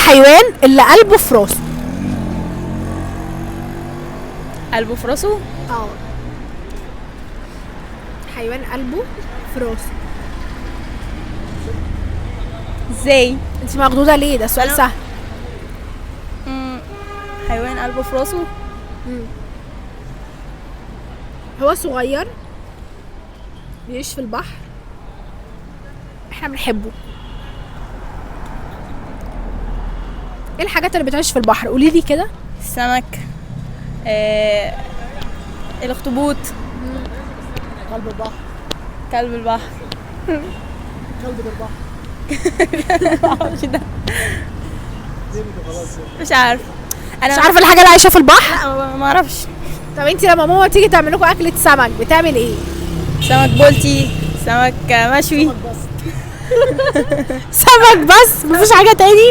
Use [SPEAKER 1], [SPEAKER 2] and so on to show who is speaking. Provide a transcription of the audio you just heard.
[SPEAKER 1] الحيوان اللي قلبه في راسه.
[SPEAKER 2] قلبه في راسه؟
[SPEAKER 1] اه، حيوان قلبه في راسه.
[SPEAKER 2] ازاي؟
[SPEAKER 1] انت مخضوضه ليه؟ ده سؤال
[SPEAKER 2] أنا-
[SPEAKER 1] سهل.
[SPEAKER 2] حيوان قلبه في راسه؟
[SPEAKER 1] هو صغير، بيعيش في البحر، احنا بنحبه. ايه الحاجات اللي بتعيش في البحر؟ قولي لي كده.
[SPEAKER 2] السمك، الاخطبوط،
[SPEAKER 1] قلب البحر.
[SPEAKER 2] كلب البحر.
[SPEAKER 1] كلب البحر.
[SPEAKER 2] مش ده. مش عارف. انا
[SPEAKER 1] مش عارفه الحاجه اللي عايشه في البحر؟
[SPEAKER 2] لا، ما اعرفش.
[SPEAKER 1] طب انت لما ماما تيجي تعمل لكم اكله سمك بتعمل ايه؟
[SPEAKER 2] سمك بولتي، سمك مشوي.
[SPEAKER 1] سمك بس، مفيش حاجه تاني؟